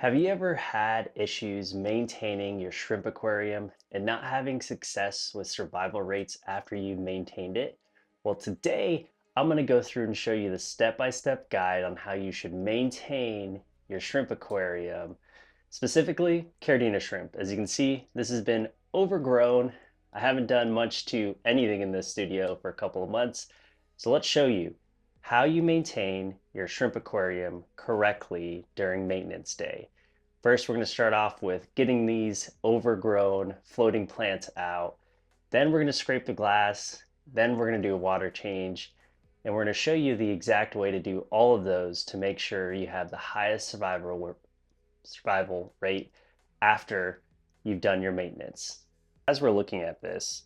Have you ever had issues maintaining your shrimp aquarium and not having success with survival rates after you've maintained it? Well, today I'm going to go through and show you the step-by-step guide on how you should maintain your shrimp aquarium, specifically Caridina shrimp. As you can see, this has been overgrown. I haven't done much to anything in this studio for a couple of months. So let's show you how you maintain your shrimp aquarium correctly during maintenance day. First, we're going to start off with getting these overgrown floating plants out. Then we're going to scrape the glass. Then we're going to do a water change. And we're going to show you the exact way to do all of those to make sure you have the highest survival rate after you've done your maintenance. As we're looking at this,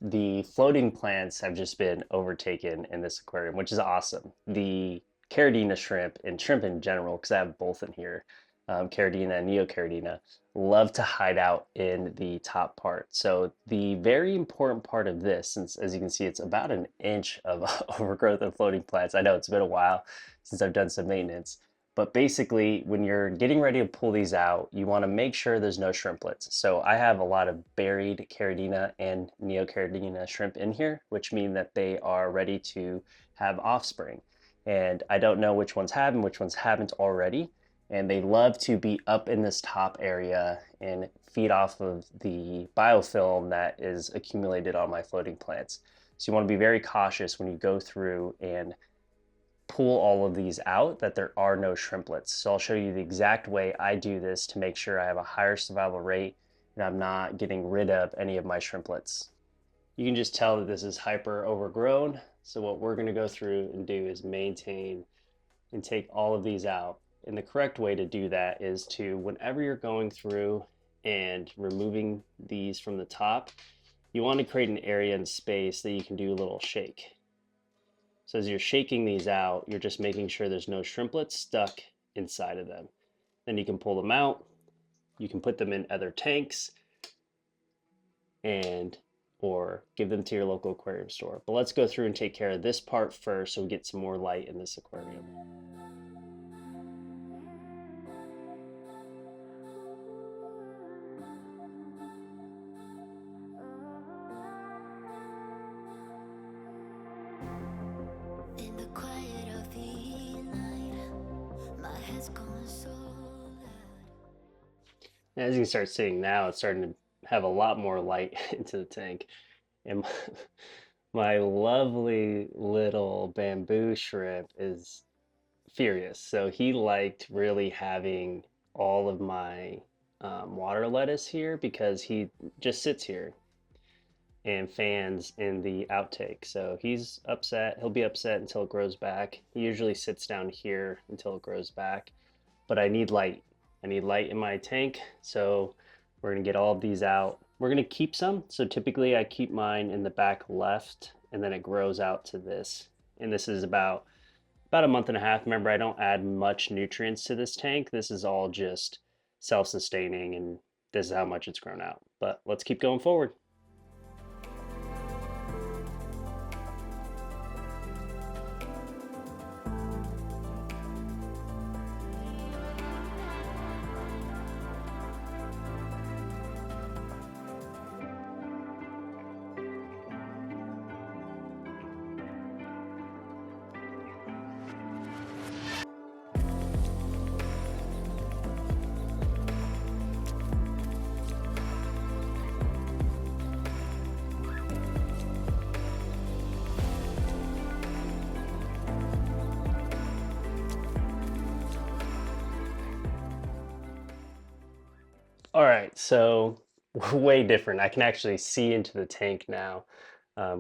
the floating plants have just been overtaken in this aquarium, which is awesome. The Caridina shrimp and shrimp in general, because I have both in here, Caridina and Neocaridina, love to hide out in the top part. So the very important part of this, since as you can see, it's about an inch of overgrowth of floating plants. I know it's been a while since I've done some maintenance, but basically when you're getting ready to pull these out, you want to make sure there's no shrimplets. So I have a lot of buried Caridina and Neocaridina shrimp in here, which mean that they are ready to have offspring. And I don't know which ones have and which ones haven't already. And they love to be up in this top area and feed off of the biofilm that is accumulated on my floating plants. So you want to be very cautious when you go through and pull all of these out that there are no shrimplets. So I'll show you the exact way I do this to make sure I have a higher survival rate and I'm not getting rid of any of my shrimplets. You can just tell that this is hyper overgrown. So what we're going to go through and do is maintain and take all of these out. And the correct way to do that is to, whenever you're going through and removing these from the top, you want to create an area and space that you can do a little shake. So as you're shaking these out, you're just making sure there's no shrimplets stuck inside of them. Then you can pull them out. You can put them in other tanks or give them to your local aquarium store. But let's go through and take care of this part first so we get some more light in this aquarium. As you can start seeing now, it's starting to have a lot more light into the tank. And my lovely little bamboo shrimp is furious. So he liked really having all of my water lettuce here because he just sits here and fans in the outtake. So he's upset. He'll be upset until it grows back. He usually sits down here until it grows back. But I need light. I need light in my tank, so we're gonna get all of these out. We're gonna keep some, so typically I keep mine in the back left, and then it grows out to this. And this is about a month and a half. Remember, I don't add much nutrients to this tank. This is all just self-sustaining, and this is how much it's grown out. But let's keep going forward. All right, so way different. I can actually see into the tank now,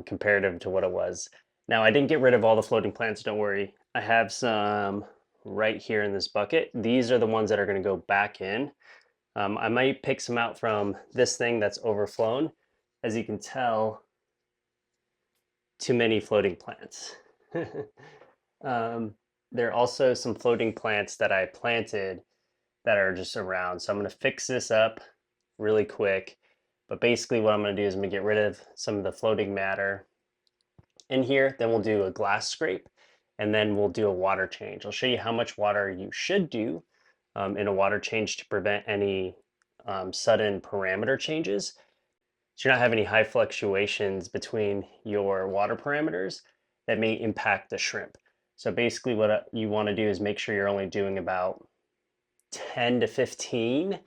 comparative to what it was. Now, I didn't get rid of all the floating plants, don't worry. I have some right here in this bucket. These are the ones that are gonna go back in. I might pick some out from this thing that's overflown. As you can tell, too many floating plants. There are also some floating plants that I planted that are just around. So I'm going to fix this up really quick. But basically what I'm going to do is I'm going to get rid of some of the floating matter in here. Then we'll do a glass scrape and then we'll do a water change. I'll show you how much water you should do in a water change to prevent any sudden parameter changes. So you're not having any high fluctuations between your water parameters that may impact the shrimp. So basically what you want to do is make sure you're only doing about 10 to 15.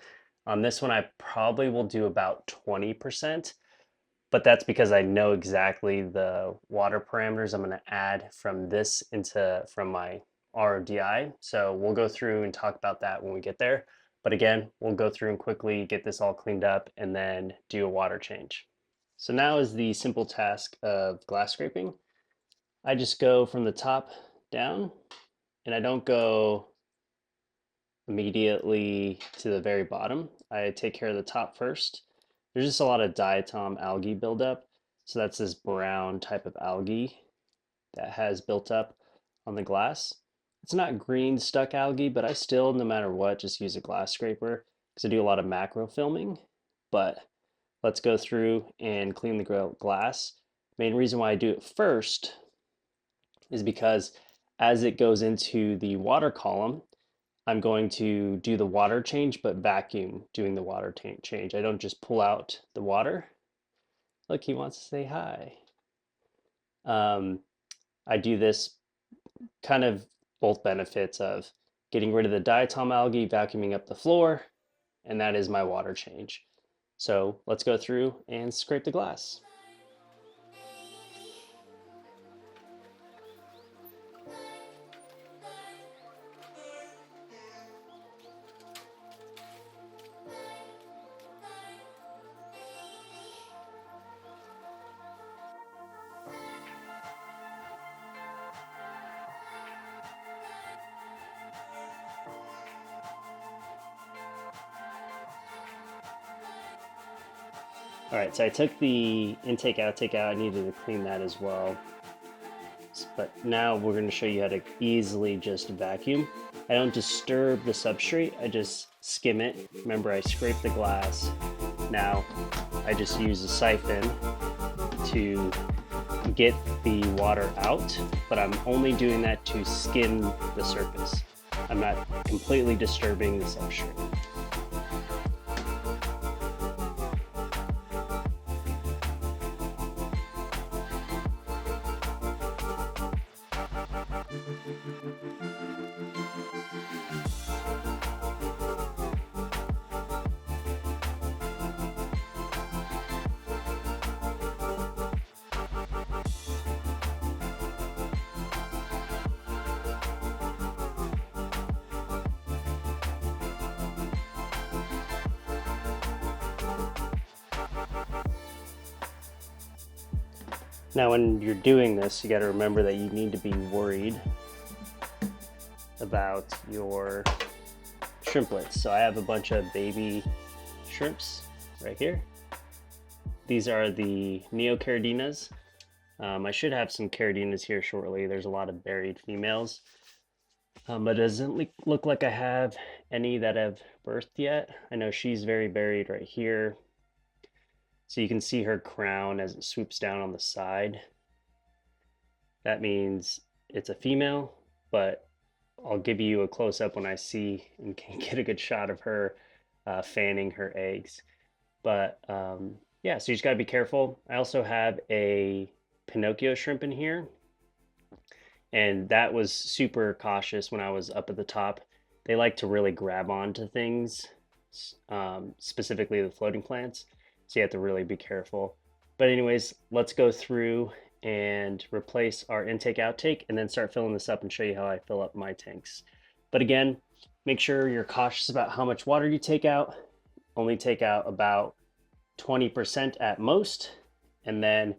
On this one, I probably will do about 20%, but that's because I know exactly the water parameters I'm going to add from from my RODI. So we'll go through and talk about that when we get there. But again, we'll go through and quickly get this all cleaned up and then do a water change. So now is the simple task of glass scraping. I just go from the top down, and I don't go immediately to the very bottom. I take care of the top first. There's just a lot of diatom algae buildup. So that's this brown type of algae that has built up on the glass. It's not green stuck algae, but I still, no matter what, just use a glass scraper because I do a lot of macro filming. But let's go through and clean the glass. Main reason why I do it first is because as it goes into the water column, I'm going to do the water change, but vacuum doing the water change. I don't just pull out the water. Look, he wants to say hi. I do this kind of both benefits of getting rid of the diatom algae, vacuuming up the floor, and that is my water change. So let's go through and scrape the glass. All right, so I took the intake, outtake out. I needed to clean that as well. But now we're going to show you how to easily just vacuum. I don't disturb the substrate, I just skim it. Remember, I scrape the glass. Now I just use a siphon to get the water out, but I'm only doing that to skim the surface. I'm not completely disturbing the substrate. Now, when you're doing this, you got to remember that you need to be worried about your shrimplets. So I have a bunch of baby shrimps right here. These are the Caridinas. I should have some Caridinas here shortly. There's a lot of buried females. But it doesn't look like I have any that have birthed yet. I know she's very buried right here. So you can see her crown as it swoops down on the side. That means it's a female, but I'll give you a close-up when I see and can get a good shot of her fanning her eggs. But yeah, so you just gotta be careful. I also have a Pinocchio shrimp in here, and that was super cautious when I was up at the top. They like to really grab onto things, specifically the floating plants. So you have to really be careful. But anyways, let's go through and replace our intake outtake and then start filling this up and show you how I fill up my tanks. But again, make sure you're cautious about how much water you take out. Only take out about 20% at most. And then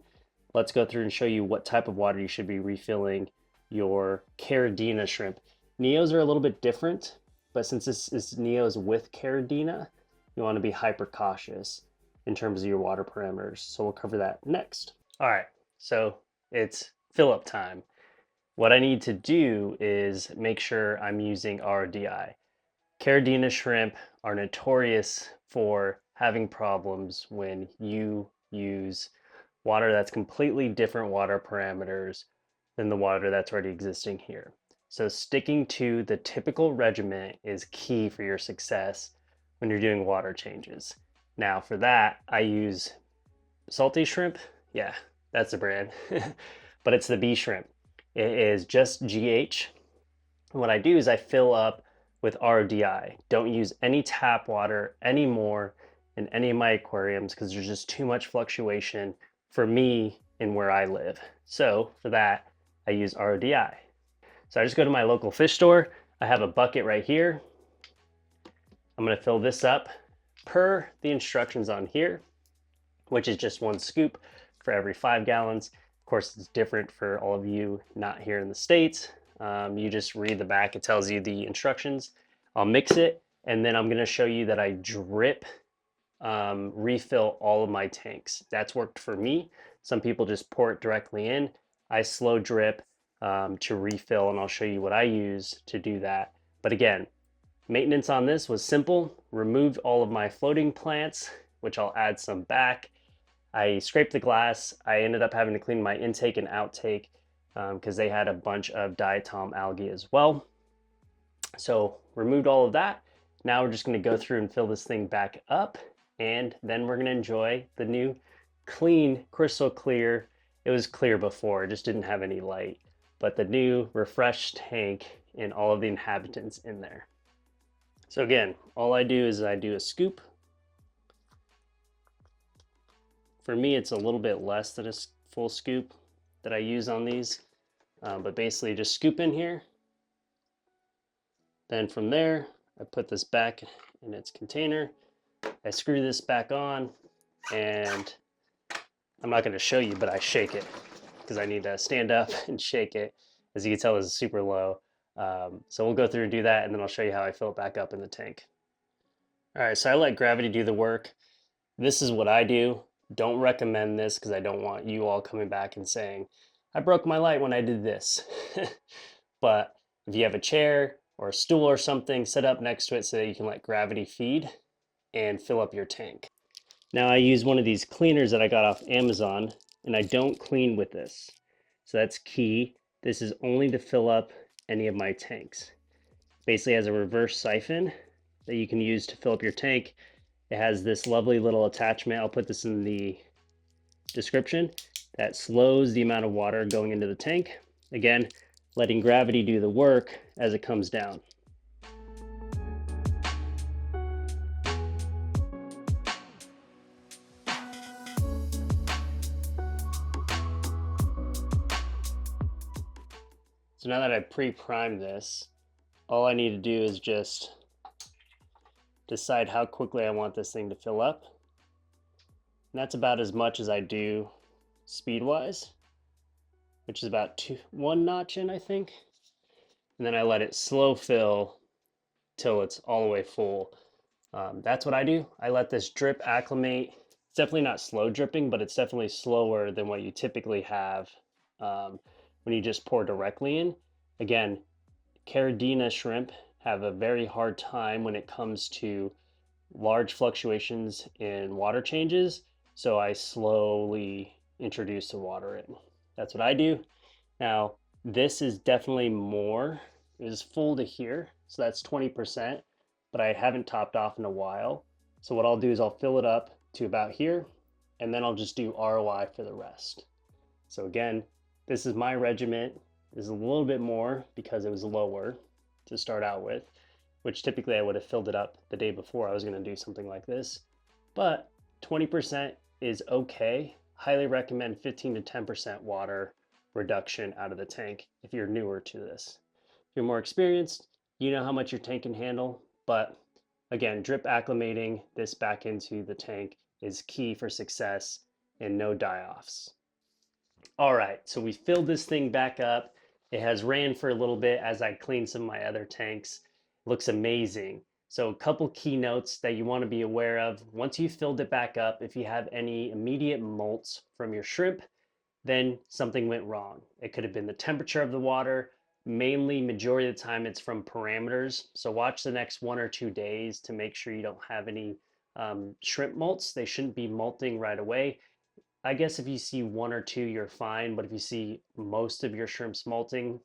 let's go through and show you what type of water you should be refilling your Caridina shrimp. Neos are a little bit different, but since this is Neos with Caridina, you want to be hyper cautious in terms of your water parameters. So we'll cover that next. All right, so it's fill up time. What I need to do is make sure I'm using RDI. Caridina shrimp are notorious for having problems when you use water that's completely different water parameters than the water that's already existing here. So sticking to the typical regimen is key for your success when you're doing water changes. Now for that, I use salty shrimp. Yeah, that's the brand. But it's the B shrimp. It is just GH. What I do is I fill up with RODI. Don't use any tap water anymore in any of my aquariums because there's just too much fluctuation for me in where I live. So for that, I use RODI. So I just go to my local fish store. I have a bucket right here. I'm gonna fill this up per the instructions on here, which is just 1 scoop for every 5 gallons. Of course, it's different for all of you not here in the States. You just read the back, it tells you the instructions. I'll mix it, and then I'm gonna show you that I drip refill all of my tanks. That's worked for me. Some people just pour it directly in. I slow drip to refill, and I'll show you what I use to do that. But again, maintenance on this was simple. Removed all of my floating plants, which I'll add some back. I scraped the glass. I ended up having to clean my intake and outtake because they had a bunch of diatom algae as well. So removed all of that. Now we're just going to go through and fill this thing back up, and then we're going to enjoy the new clean, crystal clear. It was clear before, it just didn't have any light, but the new refreshed tank and all of the inhabitants in there. So again, all I do is I do a scoop. For me, it's a little bit less than a full scoop that I use on these, but basically just scoop in here. Then from there, I put this back in its container. I screw this back on, and I'm not going to show you, but I shake it because I need to stand up and shake it. As you can tell, it's super low. So we'll go through and do that, and then I'll show you how I fill it back up in the tank. All right, so I let gravity do the work. This is what I do. Don't recommend this because I don't want you all coming back and saying, I broke my light when I did this. But if you have a chair or a stool or something, set up next to it so that you can let gravity feed and fill up your tank. Now I use one of these cleaners that I got off Amazon, and I don't clean with this. So that's key. This is only to fill up any of my tanks. Basically has a reverse siphon that you can use to fill up your tank. It has this lovely little attachment. I'll put this in the description. That slows the amount of water going into the tank. Again, letting gravity do the work as it comes down. So now that I pre-primed this, all I need to do is just decide how quickly I want this thing to fill up. And that's about as much as I do speed-wise, which is about 1 notch in, I think. And then I let it slow fill till it's all the way full. That's what I do. I let this drip acclimate. It's definitely not slow dripping, but it's definitely slower than what you typically have when you just pour directly in. Again, Caridina shrimp have a very hard time when it comes to large fluctuations in water changes, so I slowly introduce the water in. That's what I do. Now, this is definitely more. It is full to here, so that's 20%, but I haven't topped off in a while. So what I'll do is I'll fill it up to about here, and then I'll just do ROI for the rest. So again, this is my regiment. This is a little bit more because it was lower to start out with, which typically I would have filled it up the day before I was going to do something like this. But 20% is okay. Highly recommend 15 to 10% water reduction out of the tank if you're newer to this. If you're more experienced, you know how much your tank can handle, but again, drip acclimating this back into the tank is key for success and no die-offs. All right, so we filled this thing back up. It has ran for a little bit as I cleaned some of my other tanks. It looks amazing. So a couple key notes that you want to be aware of. Once you've filled it back up, if you have any immediate molts from your shrimp, then something went wrong. It could have been the temperature of the water. Mainly, majority of the time, it's from parameters. So watch the next 1 or 2 days to make sure you don't have any shrimp molts. They shouldn't be molting right away. I guess if you see 1 or 2, you're fine. But if you see most of your shrimps molting,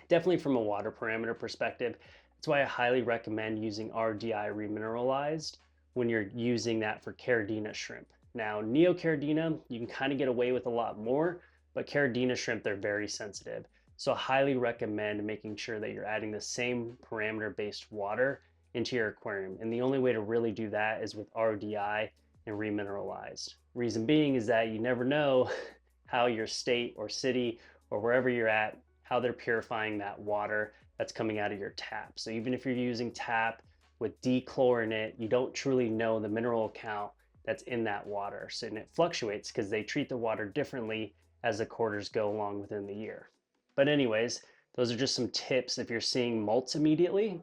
definitely from a water parameter perspective. That's why I highly recommend using RDI remineralized when you're using that for Caridina shrimp. Now, Neocaridina, you can kind of get away with a lot more, but Caridina shrimp, they're very sensitive. So I highly recommend making sure that you're adding the same parameter-based water into your aquarium. And the only way to really do that is with RDI and remineralized. Reason being is that you never know how your state or city or wherever you're at, how they're purifying that water that's coming out of your tap. So even if you're using tap with dechlor in it, you don't truly know the mineral count that's in that water. So and it fluctuates because they treat the water differently as the quarters go along within the year. But anyways, those are just some tips if you're seeing molts immediately.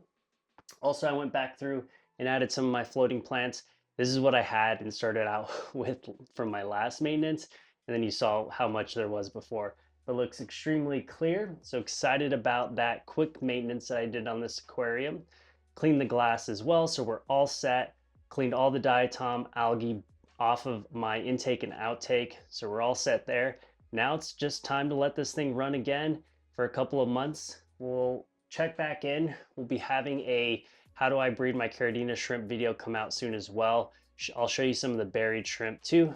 Also, I went back through and added some of my floating plants. This is what I had and started out with from my last maintenance. And then you saw how much there was before. It looks extremely clear. So excited about that quick maintenance that I did on this aquarium. Cleaned the glass as well, so we're all set. Cleaned all the diatom algae off of my intake and outtake. So we're all set there. Now it's just time to let this thing run again for a couple of months. We'll check back in. We'll be having a how do I breed my Caridina shrimp video come out soon as well. I'll show you some of the buried shrimp too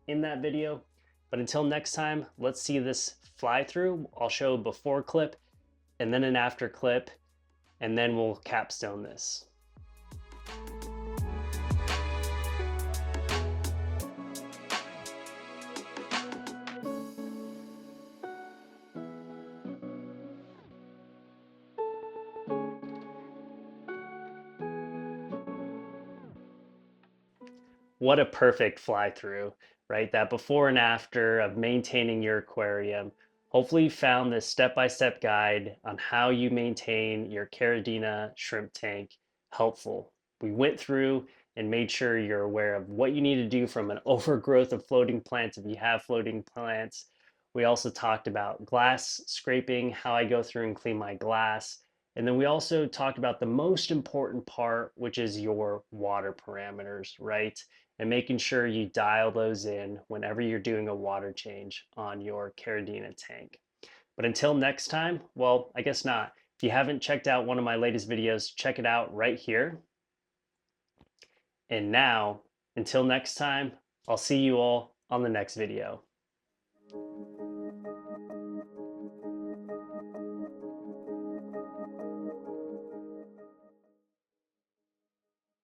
in that video. But until next time, let's see this fly through. I'll show a before clip and then an after clip, and then we'll capstone this. What a perfect fly through, right? That before and after of maintaining your aquarium. Hopefully you found this step-by-step guide on how you maintain your Caridina shrimp tank helpful. We went through and made sure you're aware of what you need to do from an overgrowth of floating plants if you have floating plants. We also talked about glass scraping, how I go through and clean my glass. And then we also talked about the most important part, which is your water parameters, right? And making sure you dial those in whenever you're doing a water change on your Caridina tank. But until next time, well, I guess not. If you haven't checked out one of my latest videos, check it out right here. And now, until next time, I'll see you all on the next video.